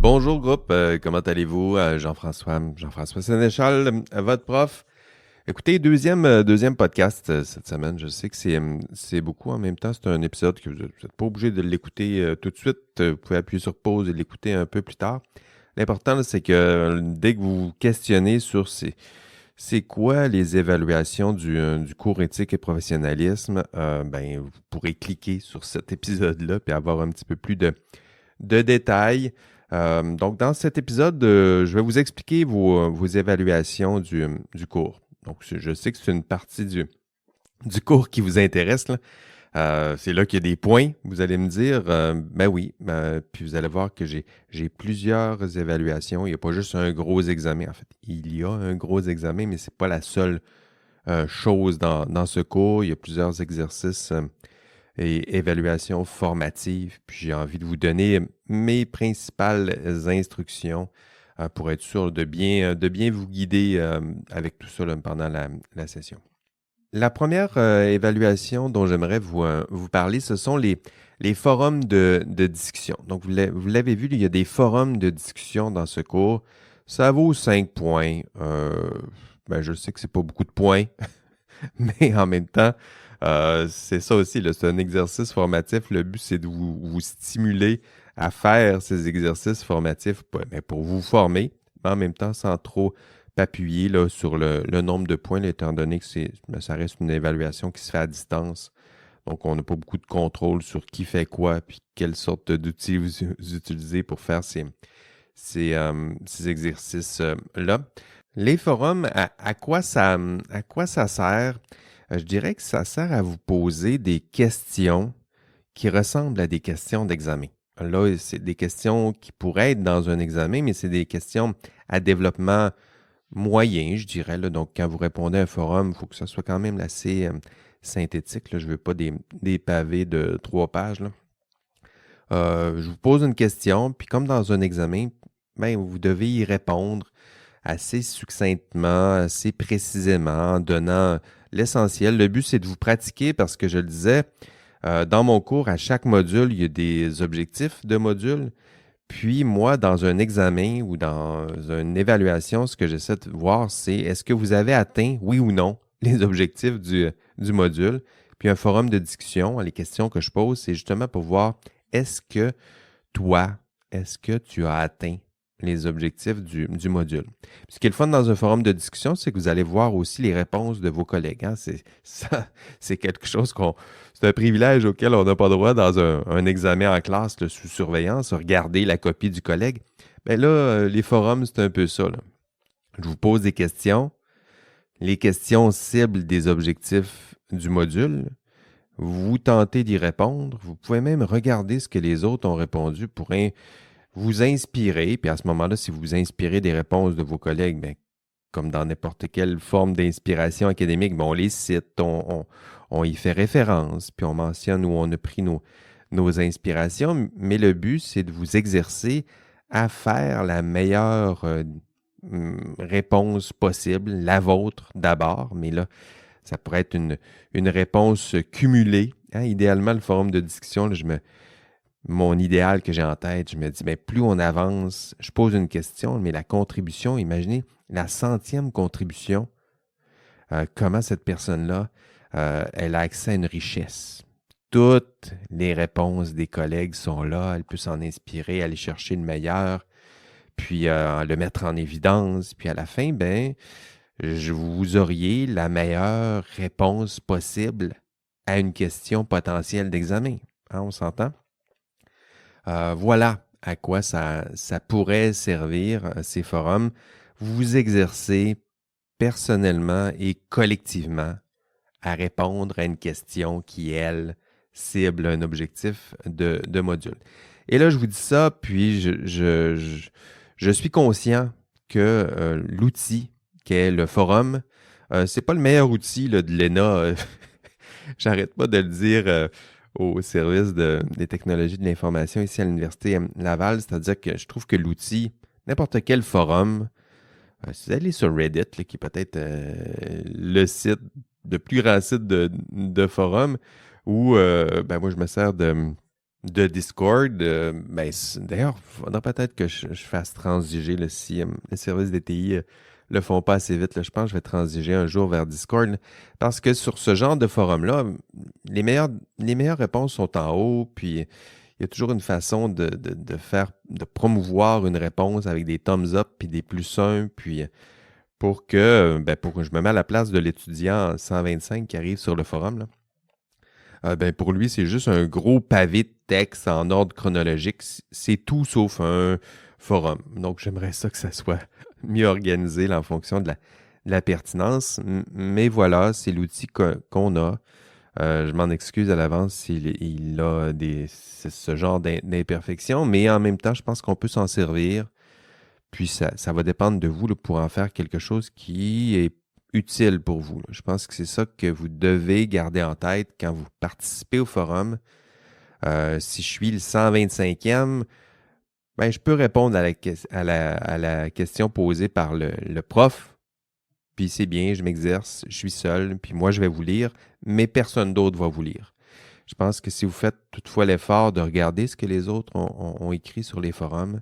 Bonjour groupe, comment allez-vous? Jean-François Sénéchal, votre prof. Écoutez, deuxième podcast cette semaine. Je sais que c'est beaucoup en même temps. C'est un épisode que vous n'êtes pas obligé de l'écouter tout de suite. Vous pouvez appuyer sur pause et l'écouter un peu plus tard. L'important, là, c'est que dès que vous vous questionnez sur c'est quoi les évaluations du cours éthique et professionnalisme, ben, vous pourrez cliquer sur cet épisode-là puis avoir un petit peu plus de détails. Donc, dans cet épisode, je vais vous expliquer vos évaluations du cours. Donc, je sais que c'est une partie du cours qui vous intéresse, là. C'est là qu'il y a des points. Vous allez me dire, ben oui, puis vous allez voir que j'ai plusieurs évaluations. Il n'y a pas juste un gros examen. En fait, il y a un gros examen, mais ce n'est pas la seule chose dans ce cours. Il y a plusieurs exercices et évaluations formatives. Puis j'ai envie de vous donner mes principales instructions pour être sûr de bien vous guider avec tout ça là, pendant la session. La première évaluation dont j'aimerais vous parler, ce sont les forums de discussion. Donc, vous l'avez vu, il y a des forums de discussion dans ce cours. Ça vaut 5 points. Ben, je sais que c'est pas beaucoup de points, mais en même temps, c'est ça aussi, là, c'est un exercice formatif. Le but, c'est de vous stimuler à faire ces exercices formatifs pour vous former, mais en même temps, sans trop appuyer là, sur le nombre de points, là, étant donné que ça reste une évaluation qui se fait à distance. Donc, on n'a pas beaucoup de contrôle sur qui fait quoi, puis quelle sorte d'outils vous utilisez pour faire ces exercices-là. Les forums, à quoi ça sert? Je dirais que ça sert à vous poser des questions qui ressemblent à des questions d'examen. Là, c'est des questions qui pourraient être dans un examen, mais c'est des questions à développement moyen, je dirais. Là. Donc, quand vous répondez à un forum, il faut que ça soit quand même assez synthétique. Là. Je ne veux pas des pavés de 3 pages. Là. Je vous pose une question, puis comme dans un examen, ben, vous devez y répondre assez succinctement, assez précisément, en donnant l'essentiel. Le but, c'est de vous pratiquer parce que je le disais, dans mon cours, à chaque module, il y a des objectifs de module. Puis moi, dans un examen ou dans une évaluation, ce que j'essaie de voir, c'est est-ce que vous avez atteint, oui ou non, les objectifs du module. Puis un forum de discussion, les questions que je pose, c'est justement pour voir est-ce que toi, est-ce que tu as atteint les objectifs du module. Puis ce qui est le fun dans un forum de discussion, c'est que vous allez voir aussi les réponses de vos collègues. Hein. C'est quelque chose c'est un privilège auquel on n'a pas droit dans un examen en classe là, sous surveillance, regarder la copie du collègue. Bien là, les forums, c'est un peu ça. Là. Je vous pose des questions. Les questions ciblent des objectifs du module. Vous tentez d'y répondre. Vous pouvez même regarder ce que les autres ont répondu pour vous inspirer, puis à ce moment-là, si vous vous inspirez des réponses de vos collègues, bien, comme dans n'importe quelle forme d'inspiration académique, bien, on les cite, on y fait référence, puis on mentionne où on a pris nos inspirations, mais le but, c'est de vous exercer à faire la meilleure réponse possible, la vôtre d'abord, mais là, ça pourrait être une réponse cumulée. Hein. Idéalement, le forum de discussion, là, mon idéal que j'ai en tête, je me dis, bien, plus on avance, je pose une question, mais la contribution, imaginez la 100e contribution, comment cette personne-là, elle a accès à une richesse. Toutes les réponses des collègues sont là, elle peut s'en inspirer, aller chercher le meilleur, puis le mettre en évidence, puis à la fin, ben, vous auriez la meilleure réponse possible à une question potentielle d'examen. Hein, on s'entend? Voilà à quoi ça pourrait servir, ces forums. Vous vous exercez personnellement et collectivement à répondre à une question qui, elle, cible un objectif de module. Et là, je vous dis ça, puis je suis conscient que l'outil qu'est le forum, c'est pas le meilleur outil là, de l'ENA. J'arrête pas de le dire au service des technologies de l'information ici à l'Université Laval. C'est-à-dire que je trouve que l'outil, n'importe quel forum, si vous allez sur Reddit, là, qui est peut-être le site, le plus grand site de forum, où ben moi je me sers de Discord. D'ailleurs, il faudra peut-être que je fasse transiger là, si les services des TI le font pas assez vite. Là, je pense que je vais transiger un jour vers Discord. Là, parce que sur ce genre de forum-là, les meilleures réponses sont en haut. Puis il y a toujours une façon de promouvoir une réponse avec des thumbs up puis des plus 1. Puis pour que je me mette à la place de l'étudiant 125 qui arrive sur le forum, là. Pour lui, c'est juste un gros pavé de texte en ordre chronologique. C'est tout sauf un forum. Donc, j'aimerais ça que ça soit mieux organisé là, en fonction de la pertinence. Mais voilà, c'est l'outil qu'on a. Je m'en excuse à l'avance s'il a ce genre d'imperfection, mais en même temps, je pense qu'on peut s'en servir. Puis ça va dépendre de vous là, pour en faire quelque chose qui est utile pour vous, là. Je pense que c'est ça que vous devez garder en tête quand vous participez au forum. Si je suis le 125e, je peux répondre à la question posée par le prof. Puis c'est bien, je m'exerce, je suis seul, puis moi je vais vous lire, mais personne d'autre va vous lire. Je pense que si vous faites toutefois l'effort de regarder ce que les autres ont écrit sur les forums,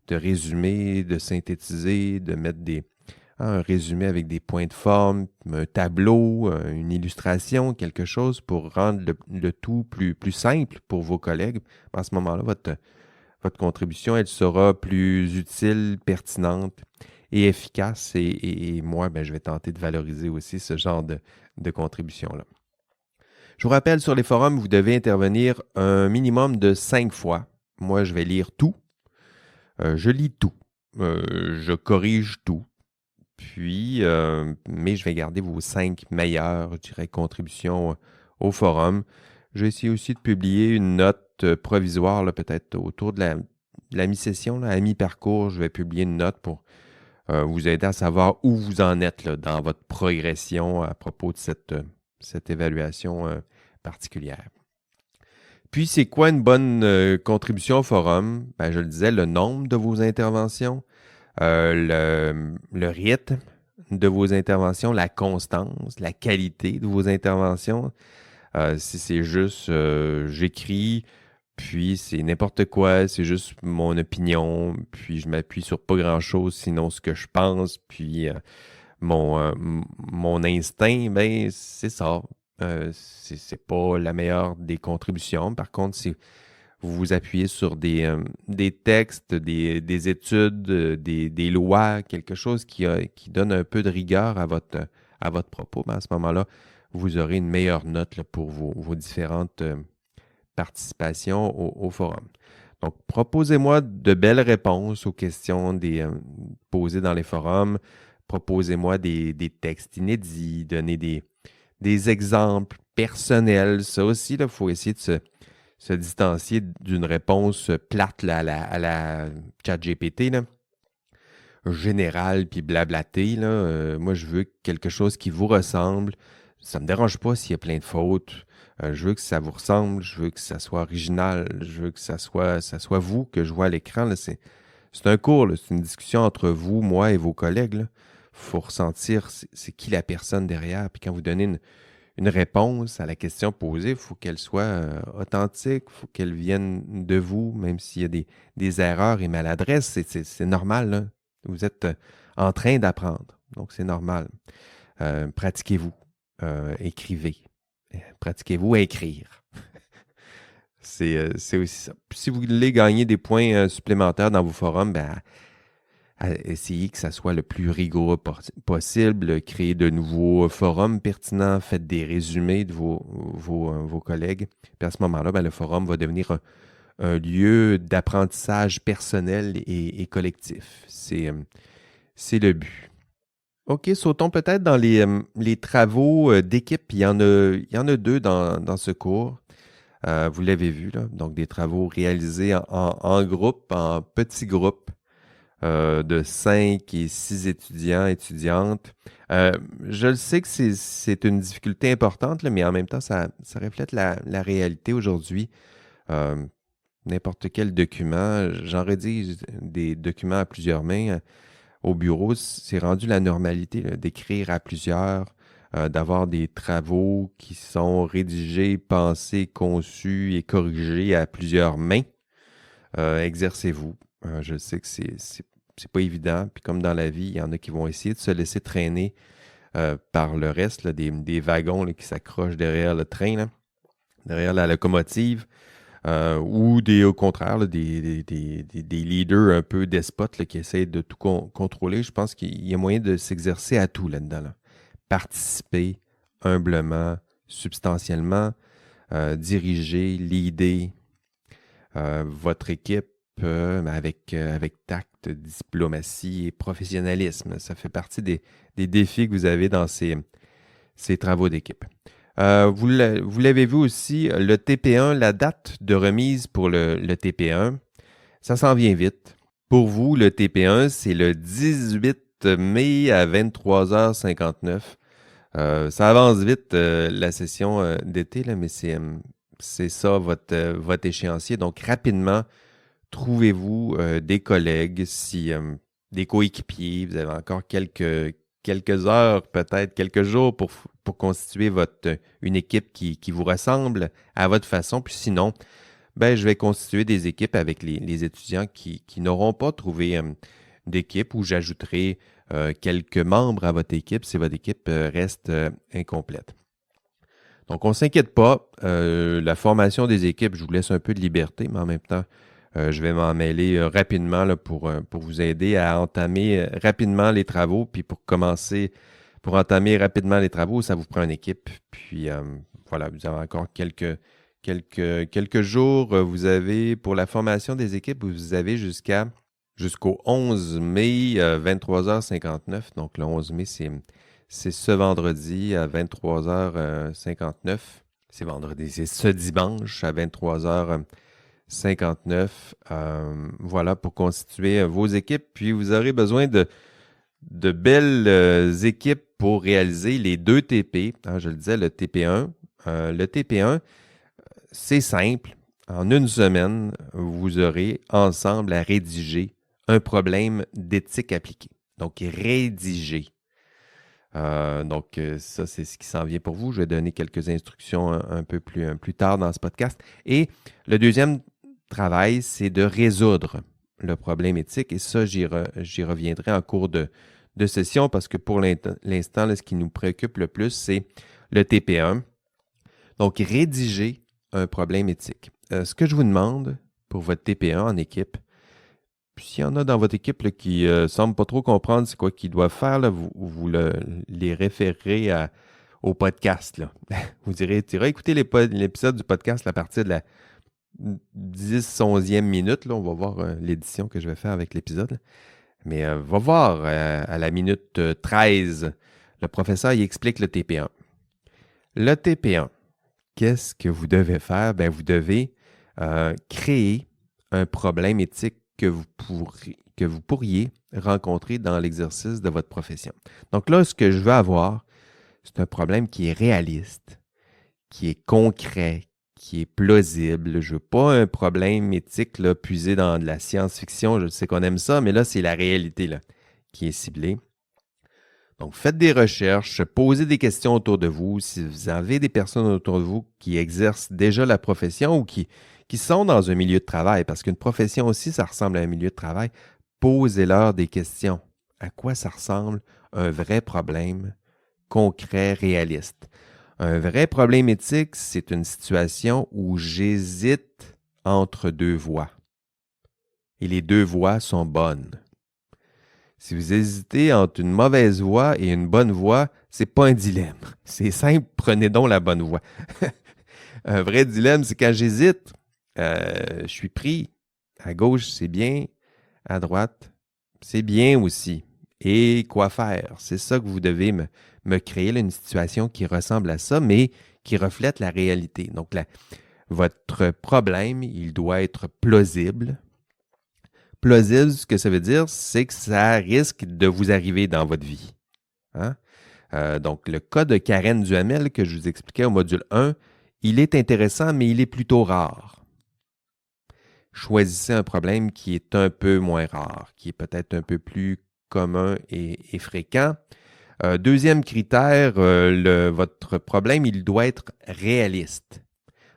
de résumer, de synthétiser, de mettre un résumé avec des points de forme, un tableau, une illustration, quelque chose pour rendre le tout plus simple pour vos collègues. À ce moment-là, votre contribution, elle sera plus utile, pertinente et efficace. Et moi, je vais tenter de valoriser aussi ce genre de contribution-là. Je vous rappelle, sur les forums, vous devez intervenir un minimum de 5 fois. Moi, je vais lire tout. Je lis tout. Je corrige tout. Puis, mais je vais garder vos 5 meilleures, je dirais, contributions au forum. Je vais essayer aussi de publier une note provisoire, là, peut-être autour de la mi-session, là, à mi-parcours. Je vais publier une note pour vous aider à savoir où vous en êtes là, dans votre progression à propos de cette évaluation particulière. Puis, c'est quoi une bonne contribution au forum? Je le disais, le nombre de vos interventions, le rythme de vos interventions, la constance, la qualité de vos interventions. Si c'est juste j'écris, puis c'est n'importe quoi, c'est juste mon opinion, puis je m'appuie sur pas grand-chose, sinon ce que je pense, puis mon instinct, c'est ça. C'est pas la meilleure des contributions. Par contre, si vous vous appuyez sur des textes, des études, des lois, quelque chose qui donne un peu de rigueur à votre propos, à ce moment-là, vous aurez une meilleure note là, pour vos différentes participations au forum. Donc, proposez-moi de belles réponses aux questions posées dans les forums. Proposez-moi des textes inédits, donnez des exemples personnels. Ça aussi, il faut essayer de se distancier d'une réponse plate là, à la ChatGPT, là, générale puis blablatée. Là. Moi, je veux quelque chose qui vous ressemble. Ça ne me dérange pas s'il y a plein de fautes. Je veux que ça vous ressemble. Je veux que ça soit original. Je veux que ça soit vous que je vois à l'écran. Là. C'est un cours. Là. C'est une discussion entre vous, moi et vos collègues. Il faut ressentir c'est qui la personne derrière. Puis quand vous donnez une réponse à la question posée, il faut qu'elle soit authentique, il faut qu'elle vienne de vous, même s'il y a des erreurs et maladresses. C'est normal. Là. Vous êtes en train d'apprendre. Donc, c'est normal. Pratiquez-vous. Écrivez. Pratiquez-vous à écrire. C'est aussi ça. Puis, si vous voulez gagner des points supplémentaires dans vos forums, essayez que ça soit le plus rigoureux possible, créer de nouveaux forums pertinents, faites des résumés de vos collègues. Puis à ce moment-là, le forum va devenir un lieu d'apprentissage personnel et collectif. C'est le but. OK, sautons peut-être dans les travaux d'équipe. Il y en a deux dans ce cours. Vous l'avez vu, là. Donc des travaux réalisés en groupe, en petits groupes. De 5 et 6 étudiants, étudiantes. Je le sais que c'est une difficulté importante, là, mais en même temps, ça reflète la réalité aujourd'hui. N'importe quel document, j'en rédige des documents à plusieurs mains. Au bureau, c'est rendu la normalité là, d'écrire à plusieurs. d'avoir des travaux qui sont rédigés, pensés, conçus et corrigés à plusieurs mains. Exercez-vous. Je sais que c'est pas évident. Puis comme dans la vie, il y en a qui vont essayer de se laisser traîner par le reste, là, des wagons là, qui s'accrochent derrière le train, là, derrière la locomotive, ou au contraire, là, des leaders un peu despotes là, qui essayent de tout contrôler. Je pense qu'il y a moyen de s'exercer à tout là-dedans. Là. Participer humblement, substantiellement, diriger, leader votre équipe avec tact, diplomatie et professionnalisme. Ça fait partie des défis que vous avez dans ces travaux d'équipe. Vous l'avez vu aussi, le TP1, la date de remise pour le TP1, ça s'en vient vite. Pour vous, le TP1, c'est le 18 mai à 23h59. Ça avance vite, la session d'été, là, mais c'est ça votre échéancier. Donc, rapidement, trouvez-vous des collègues, des coéquipiers. Vous avez encore quelques heures, peut-être quelques jours pour constituer une équipe qui vous ressemble à votre façon. Puis sinon, je vais constituer des équipes avec les étudiants qui n'auront pas trouvé d'équipe ou j'ajouterai quelques membres à votre équipe si votre équipe reste incomplète. Donc, on ne s'inquiète pas. La formation des équipes, je vous laisse un peu de liberté, mais en même temps, je vais m'en mêler rapidement là, pour vous aider à entamer rapidement les travaux. Puis pour entamer rapidement les travaux, ça vous prend une équipe. Puis voilà, vous avez encore quelques jours. Vous avez, pour la formation des équipes, vous avez jusqu'au 11 mai, 23h59. Donc le 11 mai, c'est ce vendredi à 23h59. C'est vendredi, c'est ce dimanche à 23h59. Voilà, pour constituer vos équipes. Puis vous aurez besoin de belles équipes pour réaliser les 2 TP. Je le disais, le TP1. Le TP1, c'est simple. En une semaine, vous aurez ensemble à rédiger un problème d'éthique appliquée. Donc, rédiger. Donc, ça, c'est ce qui s'en vient pour vous. Je vais donner quelques instructions un peu plus tard dans ce podcast. Et le deuxième travail, c'est de résoudre le problème éthique. Et ça, j'y reviendrai en cours de session parce que pour l'instant, là, ce qui nous préoccupe le plus, c'est le TP1. Donc, rédiger un problème éthique. Ce que je vous demande pour votre TP1 en équipe, puis s'il y en a dans votre équipe là, qui ne semblent pas trop comprendre c'est quoi qu'ils doivent faire, là, vous les référerez au podcast. Là. Vous direz, tu iras écouter l'épisode du podcast là, à partir de la 10-11e minute. Là, on va voir l'édition que je vais faire avec l'épisode. Là. Mais va voir à la minute 13, le professeur il explique le TP1. Le TP1, qu'est-ce que vous devez faire? Vous devez créer un problème éthique que vous pourriez rencontrer dans l'exercice de votre profession. Donc là, ce que je veux avoir, c'est un problème qui est réaliste, qui est concret, qui est plausible. Je ne veux pas un problème éthique là, puisé dans de la science-fiction. Je sais qu'on aime ça, mais là, c'est la réalité là, qui est ciblée. Donc, faites des recherches, posez des questions autour de vous. Si vous avez des personnes autour de vous qui exercent déjà la profession ou qui sont dans un milieu de travail, parce qu'une profession aussi, ça ressemble à un milieu de travail, posez-leur des questions. À quoi ça ressemble un vrai problème concret, réaliste? Un vrai problème éthique, c'est une situation où j'hésite entre 2 voies. Et les 2 voies sont bonnes. Si vous hésitez entre une mauvaise voie et une bonne voie, c'est pas un dilemme. C'est simple, prenez donc la bonne voie. Un vrai dilemme, c'est quand j'hésite, je suis pris. À gauche, c'est bien. À droite, c'est bien aussi. Et quoi faire? C'est ça que vous devez me créer, là, une situation qui ressemble à ça, mais qui reflète la réalité. Donc, votre problème, il doit être plausible. Plausible, ce que ça veut dire, c'est que ça risque de vous arriver dans votre vie. Hein? Donc, le cas de Karen Duhamel que je vous expliquais au module 1, il est intéressant, mais il est plutôt rare. Choisissez un problème qui est un peu moins rare, qui est peut-être un peu plus commun et fréquent. Deuxième critère, votre problème, il doit être réaliste.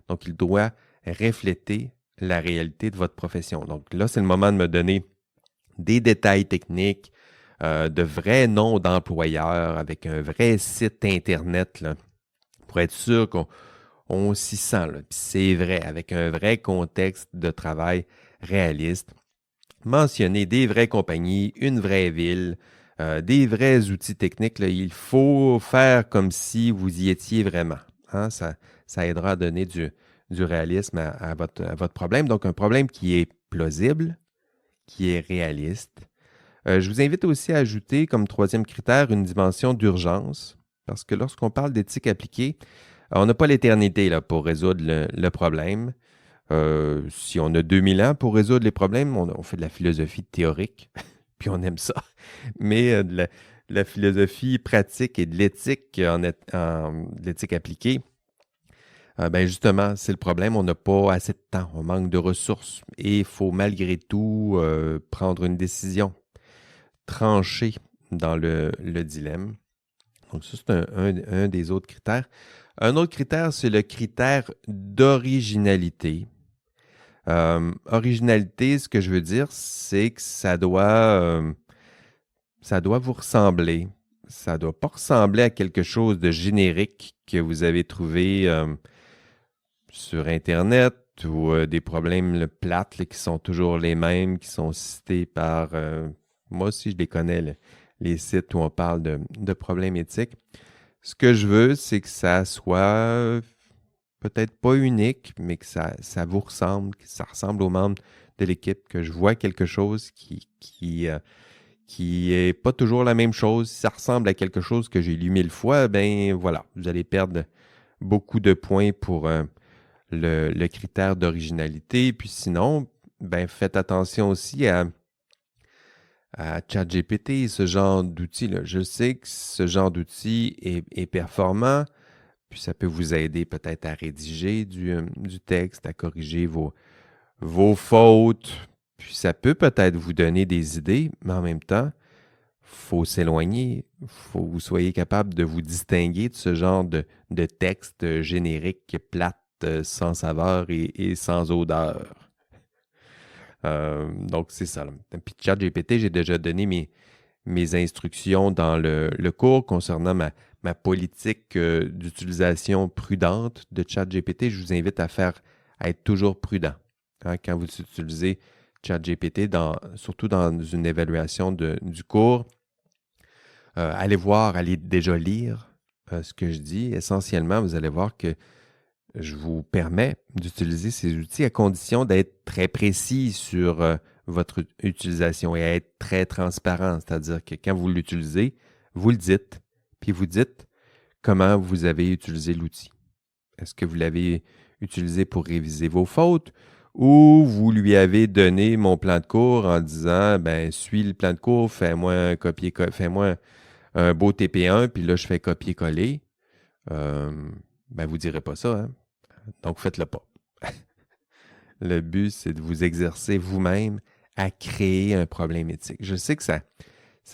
Donc, il doit refléter la réalité de votre profession. Donc là, c'est le moment de me donner des détails techniques, de vrais noms d'employeurs avec un vrai site Internet là, pour être sûr qu'on s'y sent. Là. Puis c'est vrai, avec un vrai contexte de travail réaliste. Mentionner des vraies compagnies, une vraie ville, des vrais outils techniques. Là. Il faut faire comme si vous y étiez vraiment. Hein? Ça aidera à donner du réalisme à votre problème. Donc, un problème qui est plausible, qui est réaliste. Je vous invite aussi à ajouter comme troisième critère une dimension d'urgence, parce que lorsqu'on parle d'éthique appliquée, on n'a pas l'éternité là, pour résoudre le problème. Si on a 2000 ans pour résoudre les problèmes, on fait de la philosophie théorique, puis on aime ça. Mais de la philosophie pratique et de l'éthique de l'éthique appliquée, ben justement, c'est le problème, on n'a pas assez de temps, on manque de ressources et il faut malgré tout prendre une décision, trancher dans le dilemme. Donc ça, c'est un des autres critères. Un autre critère, c'est le critère d'originalité. Originalité, ce que je veux dire, c'est que ça doit vous ressembler. Ça ne doit pas ressembler à quelque chose de générique que vous avez trouvé sur Internet ou des problèmes plates là, qui sont toujours les mêmes, qui sont cités par... moi aussi, je les connais, les sites où on parle de problèmes éthiques. Ce que je veux, c'est que ça soit peut-être pas unique, mais que ça vous ressemble, que ça ressemble aux membres de l'équipe, que je vois quelque chose qui est pas toujours la même chose. Si ça ressemble à quelque chose que j'ai lu 1000 fois, ben voilà, vous allez perdre beaucoup de points pour le critère d'originalité. Puis sinon, ben faites attention aussi à ChatGPT, ce genre d'outil-là. Je sais que ce genre d'outil est performant, puis ça peut vous aider peut-être à rédiger du texte, à corriger vos fautes, puis ça peut peut-être vous donner des idées, mais en même temps, il faut s'éloigner, il faut que vous soyez capable de vous distinguer de ce genre de texte générique, plate, sans saveur et sans odeur. Donc, c'est ça. Puis ChatGPT, j'ai déjà donné mes instructions dans le cours concernant ma politique d'utilisation prudente de ChatGPT. Je vous invite à être toujours prudent hein, quand vous utilisez ChatGPT, surtout dans une évaluation du cours. Allez déjà lire ce que je dis. Essentiellement, vous allez voir que je vous permets d'utiliser ces outils à condition d'être très précis sur votre utilisation et à être très transparent. C'est-à-dire que quand vous l'utilisez, vous le dites, puis vous dites comment vous avez utilisé l'outil. Est-ce que vous l'avez utilisé pour réviser vos fautes ou vous lui avez donné mon plan de cours en disant, ben, suis le plan de cours, fais-moi un beau TP1, puis là, je fais copier-coller. Ben, vous ne direz pas ça, hein? Donc, faites-le pas. Le but, c'est de vous exercer vous-même à créer un problème éthique. Je sais que ça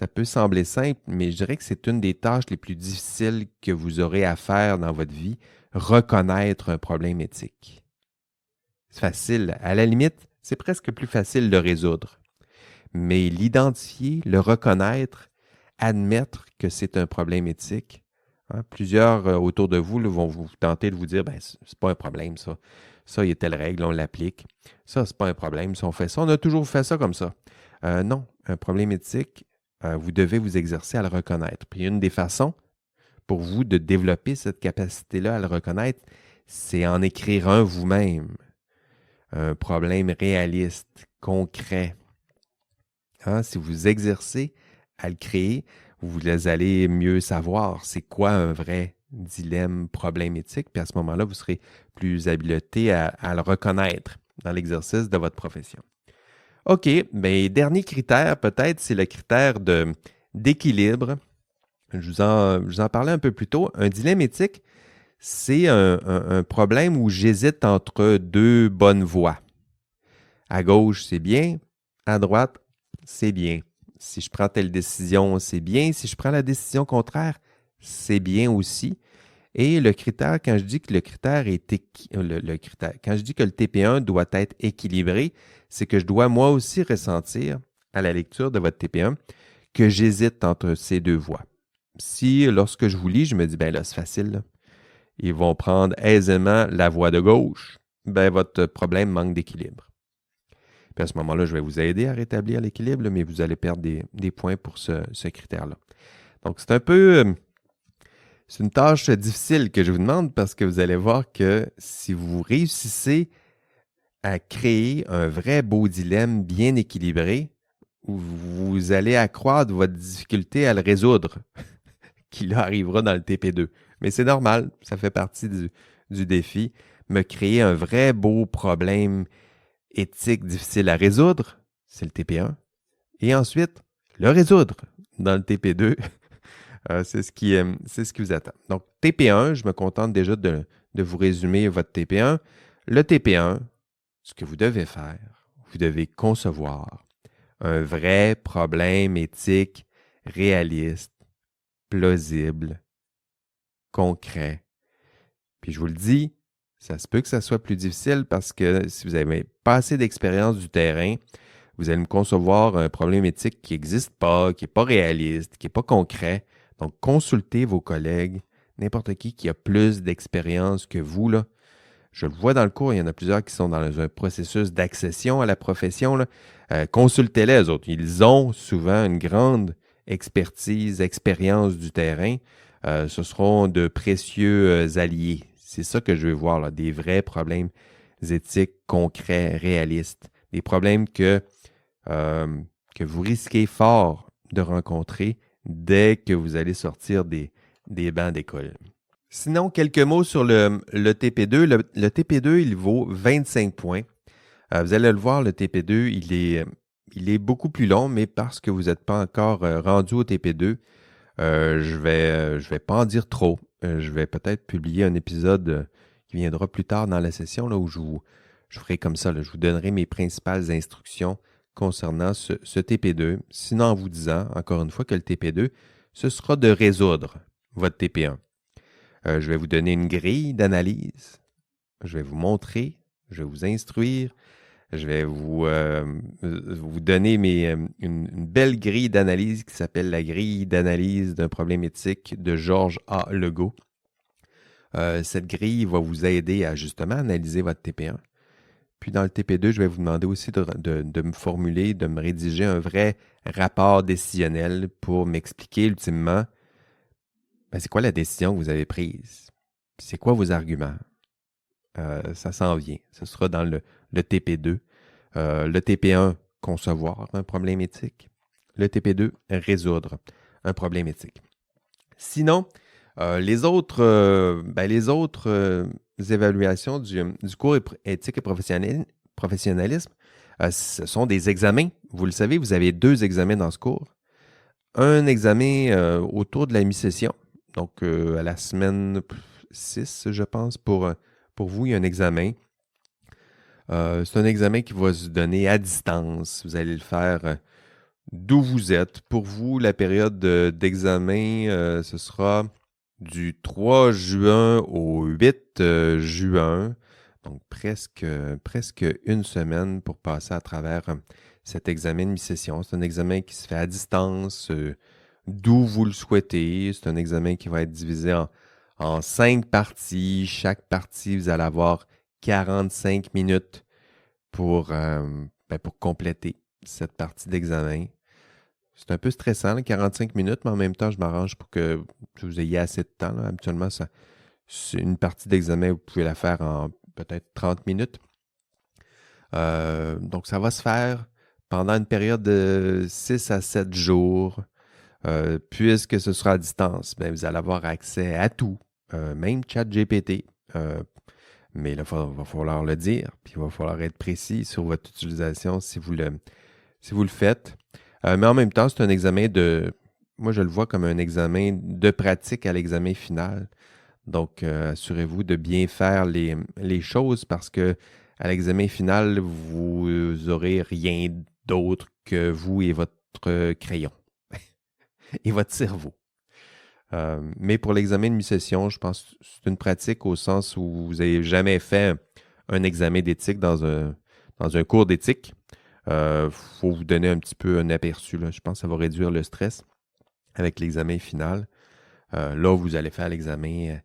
peut sembler simple, mais je dirais que c'est une des tâches les plus difficiles que vous aurez à faire dans votre vie, reconnaître un problème éthique. C'est facile. À la limite, c'est presque plus facile de le résoudre. Mais l'identifier, le reconnaître, admettre que c'est un problème éthique, hein, plusieurs autour de vous là, vont vous tenter de vous dire, ben, c'est pas un problème ça. Ça, il y a telle règle, on l'applique. Ça, c'est pas un problème si on fait ça. On a toujours fait ça comme ça. Non, un problème éthique, vous devez vous exercer à le reconnaître. Puis une des façons pour vous de développer cette capacité-là à le reconnaître, c'est en écrire un vous-même. Un problème réaliste, concret. Hein, si vous exercez à le créer, vous allez mieux savoir c'est quoi un vrai dilemme, problème éthique, puis à ce moment-là, vous serez plus habilité à le reconnaître dans l'exercice de votre profession. OK, bien, dernier critère, peut-être, c'est le critère d'équilibre. Je vous en parlais un peu plus tôt. Un dilemme éthique, c'est un problème où j'hésite entre deux bonnes voies. À gauche, c'est bien. À droite, c'est bien. Si je prends telle décision, c'est bien. Si je prends la décision contraire, c'est bien aussi. Et le critère, quand je dis que le critère est quand je dis que le TP1 doit être équilibré, c'est que je dois moi aussi ressentir à la lecture de votre TP1 que j'hésite entre ces deux voies. Si lorsque je vous lis, je me dis, ben là, c'est facile, là. Ils vont prendre aisément la voie de gauche, ben votre problème manque d'équilibre. Puis à ce moment-là, je vais vous aider à rétablir l'équilibre, mais vous allez perdre des points pour ce critère-là. Donc, c'est une tâche difficile que je vous demande parce que vous allez voir que si vous réussissez à créer un vrai beau dilemme bien équilibré, vous allez accroître votre difficulté à le résoudre, qui là arrivera dans le TP2. Mais c'est normal, ça fait partie du défi. Me créer un vrai beau problème éthique difficile à résoudre, c'est le TP1. Et ensuite, le résoudre dans le TP2, c'est ce qui vous attend. Donc, TP1, je me contente déjà de vous résumer votre TP1. Le TP1, ce que vous devez faire, vous devez concevoir un vrai problème éthique réaliste, plausible, concret. Puis je vous le dis, ça se peut que ça soit plus difficile parce que si vous n'avez pas assez d'expérience du terrain, vous allez me concevoir un problème éthique qui n'existe pas, qui n'est pas réaliste, qui n'est pas concret. Donc, consultez vos collègues, n'importe qui a plus d'expérience que vous, là. Je le vois dans le cours, il y en a plusieurs qui sont dans un processus d'accession à la profession, là. Consultez-les, eux autres. Ils ont souvent une grande expertise, expérience du terrain. Ce seront de précieux alliés. C'est ça que je veux voir, là, des vrais problèmes éthiques concrets, réalistes. Des problèmes que vous risquez fort de rencontrer dès que vous allez sortir des bancs d'école. Sinon, quelques mots sur le TP2. Le TP2, il vaut 25 points. Vous allez le voir, le TP2, il est beaucoup plus long, mais parce que vous n'êtes pas encore rendu au TP2, je vais pas en dire trop. Je vais peut-être publier un épisode qui viendra plus tard dans la session là, où je ferai comme ça. Là, je vous donnerai mes principales instructions concernant ce TP2. Sinon, en vous disant, encore une fois, que le TP2, ce sera de résoudre votre TP1. Je vais vous donner une grille d'analyse. Je vais vous montrer. Je vais vous instruire. Je vais vous donner une belle grille d'analyse qui s'appelle la grille d'analyse d'un problème éthique de Georges A. Legault. Cette grille va vous aider à justement analyser votre TP1. Puis dans le TP2, je vais vous demander aussi de me formuler, de me rédiger un vrai rapport décisionnel pour m'expliquer ultimement c'est quoi la décision que vous avez prise. C'est quoi vos arguments. Ça s'en vient. Ce sera dans le TP2. Le TP1, concevoir un problème éthique. Le TP2, résoudre un problème éthique. Sinon, les autres évaluations du cours éthique et professionnalisme, ce sont des examens. Vous le savez, vous avez 2 examens dans ce cours. Un examen autour de la mi-session. Donc, à la semaine 6, je pense, pour vous, il y a un examen. C'est un examen qui va se donner à distance. Vous allez le faire d'où vous êtes. Pour vous, la période d'examen, ce sera du 3 juin au 8 juin. Donc, presque une semaine pour passer à travers cet examen de mi-session. C'est un examen qui se fait à distance, d'où vous le souhaitez. C'est un examen qui va être divisé en 5 parties. Chaque partie, vous allez avoir 45 minutes pour compléter cette partie d'examen. C'est un peu stressant, là, 45 minutes, mais en même temps, je m'arrange pour que vous ayez assez de temps. Là. Habituellement, c'est une partie d'examen, vous pouvez la faire en peut-être 30 minutes. Donc, ça va se faire pendant une période de 6 à 7 jours. Puisque ce sera à distance, vous allez avoir accès à tout, même ChatGPT. Mais là, il va falloir le dire, puis il va falloir être précis sur votre utilisation si vous le faites. Mais en même temps, c'est un examen moi je le vois comme un examen de pratique à l'examen final. Donc, assurez-vous de bien faire les choses parce que à l'examen final, vous n'aurez rien d'autre que vous et votre votre crayon et votre cerveau. Mais pour l'examen de mi-session, je pense que c'est une pratique au sens où vous n'avez jamais fait un examen d'éthique dans un cours d'éthique. Faut vous donner un petit peu un aperçu, là. Je pense que ça va réduire le stress avec l'examen final. Là, vous allez faire l'examen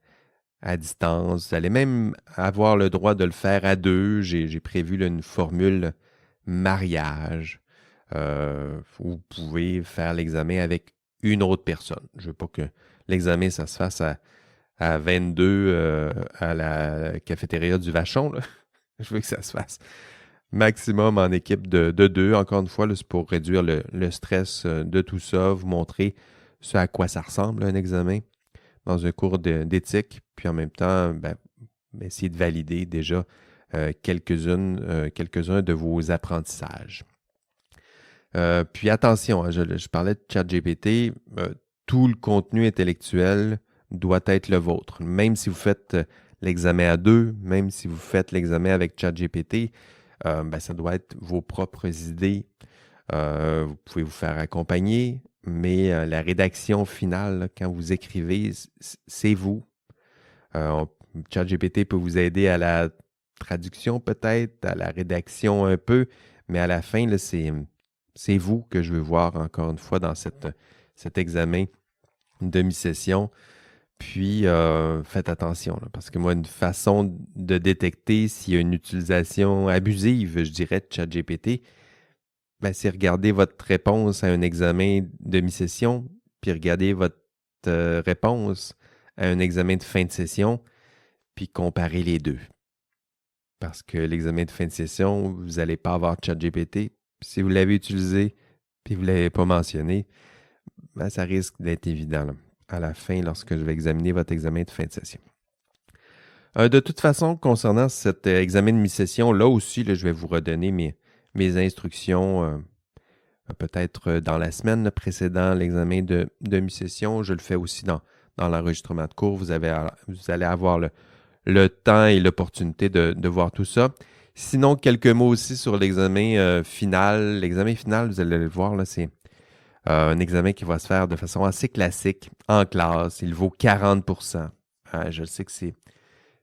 à distance. Vous allez même avoir le droit de le faire à deux. J'ai prévu là, une formule mariage. Vous pouvez faire l'examen avec une autre personne. Je ne veux pas que l'examen, ça se fasse à 22 à la cafétéria du Vachon, là. Je veux que ça se fasse maximum en équipe de deux. Encore une fois, là, c'est pour réduire le stress de tout ça, vous montrer ce à quoi ça ressemble, un examen dans un cours d'éthique, puis en même temps, essayer de valider déjà quelques-uns de vos apprentissages. Puis attention, hein, je parlais de ChatGPT, tout le contenu intellectuel doit être le vôtre. Même si vous faites l'examen à deux, même si vous faites l'examen avec ChatGPT, ça doit être vos propres idées. Vous pouvez vous faire accompagner, mais la rédaction finale, là, quand vous écrivez, c'est vous. ChatGPT peut vous aider à la traduction peut-être, à la rédaction un peu, mais à la fin, là, c'est vous que je veux voir encore une fois dans cet examen de mi-session. Puis, faites attention, là, parce que moi, une façon de détecter s'il y a une utilisation abusive, je dirais, de ChatGPT, c'est regarder votre réponse à un examen de mi-session, puis regarder votre réponse à un examen de fin de session, puis comparer les deux. Parce que l'examen de fin de session, vous n'allez pas avoir ChatGPT. Si vous l'avez utilisé, puis vous ne l'avez pas mentionné, ça risque d'être évident là, à la fin lorsque je vais examiner votre examen de fin de session. De toute façon, concernant cet examen de mi-session, là aussi, là, je vais vous redonner mes instructions peut-être dans la semaine précédant l'examen de mi-session. Je le fais aussi dans l'enregistrement de cours. Vous allez avoir le temps et l'opportunité de voir tout ça. Sinon, quelques mots aussi sur l'examen final. L'examen final, vous allez le voir, là, c'est un examen qui va se faire de façon assez classique en classe. Il vaut 40%. Je sais que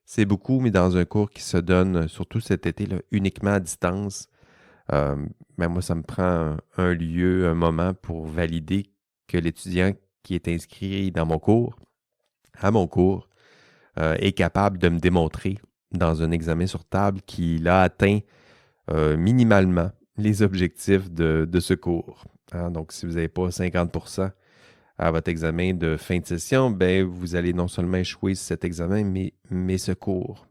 c'est beaucoup, mais dans un cours qui se donne, surtout cet été, là, uniquement à distance, moi, ça me prend un lieu, un moment pour valider que l'étudiant qui est inscrit à mon cours, est capable de me démontrer dans un examen sur table qu'il a atteint minimalement les objectifs de ce cours. Hein? Donc, si vous n'avez pas 50% à votre examen de fin de session, vous allez non seulement échouer cet examen, mais ce cours.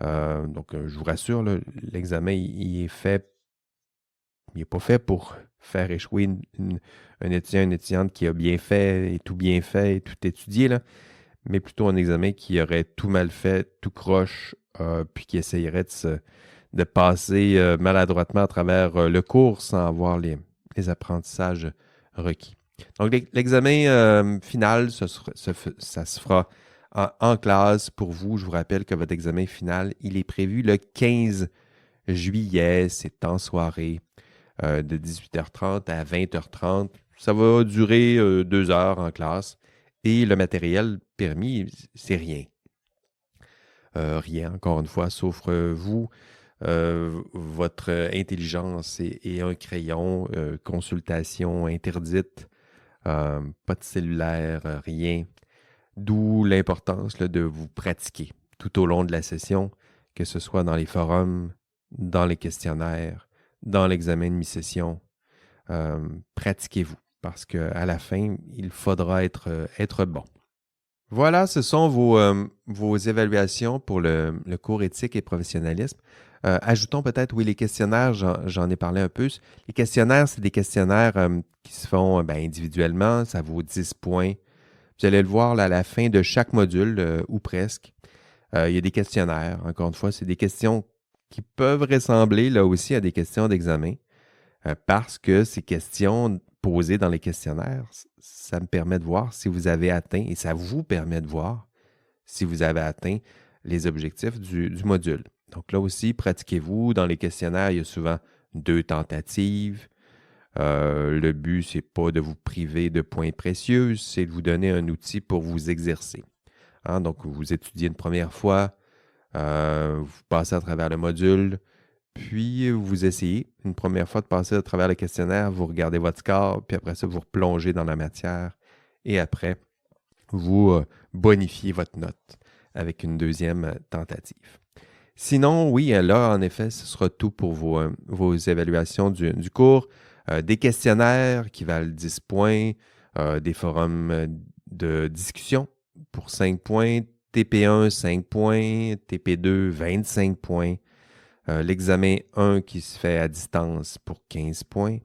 Donc, je vous rassure, là, l'examen, il n'est pas fait pour faire échouer un étudiant, une étudiante qui a bien fait et tout étudié, là, mais plutôt un examen qui aurait tout mal fait, tout croche, puis qui essayerait de passer maladroitement à travers le cours sans avoir les apprentissages requis. Donc, l'examen final, ça se fera en classe pour vous. Je vous rappelle que votre examen final, il est prévu le 15 juillet. C'est en soirée de 18h30 à 20h30. Ça va durer 2 heures en classe. Et le matériel permis, c'est rien. Rien, encore une fois, sauf vous, votre intelligence et un crayon, consultation interdite, pas de cellulaire, rien. D'où l'importance là, de vous pratiquer tout au long de la session, que ce soit dans les forums, dans les questionnaires, dans l'examen de mi-session. Pratiquez-vous, parce qu'à la fin, il faudra être bon. Voilà, ce sont vos évaluations pour le cours éthique et professionnalisme. Ajoutons peut-être, oui, les questionnaires, j'en ai parlé un peu. Les questionnaires, c'est des questionnaires qui se font individuellement, ça vaut 10 points. Vous allez le voir là, à la fin de chaque module, ou presque. Il y a des questionnaires, encore une fois, c'est des questions qui peuvent ressembler là aussi à des questions d'examen, parce que ces questions posées dans les questionnaires, ça me permet de voir si vous avez atteint, et ça vous permet de voir si vous avez atteint les objectifs du module. Donc là aussi, pratiquez-vous. Dans les questionnaires, il y a souvent 2 tentatives. Le but, c'est pas de vous priver de points précieux, c'est de vous donner un outil pour vous exercer. Hein, donc, vous étudiez une première fois, vous passez à travers le module, puis vous essayez une première fois de passer à travers le questionnaire, vous regardez votre score, puis après ça, vous replongez dans la matière, et après, vous bonifiez votre note avec une deuxième tentative. Sinon, oui, là, en effet, ce sera tout pour vos évaluations du cours. Des questionnaires qui valent 10 points, des forums de discussion pour 5 points, TP1, 5 points, TP2, 25 points, l'examen 1 qui se fait à distance pour 15 points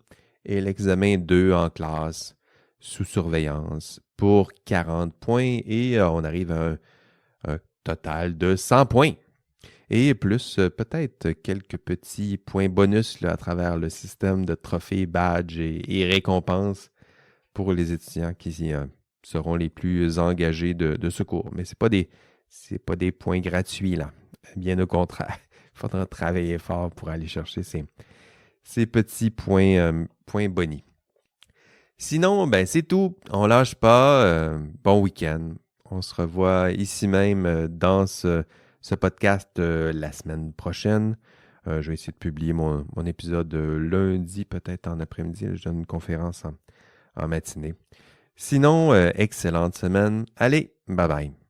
et l'examen 2 en classe sous surveillance pour 40 points et on arrive à un total de 100 points. Et plus peut-être quelques petits points bonus là, à travers le système de trophées, badges et récompenses pour les étudiants qui seront les plus engagés de ce cours. Mais ce n'est pas des points gratuits, là. Bien au contraire. Il faudra travailler fort pour aller chercher ces petits points bonus. Sinon, ben c'est tout. On lâche pas. Bon week-end. On se revoit ici même dans ce podcast la semaine prochaine. Je vais essayer de publier mon épisode lundi, peut-être en après-midi. Je donne une conférence en matinée. Sinon, excellente semaine. Allez, bye bye.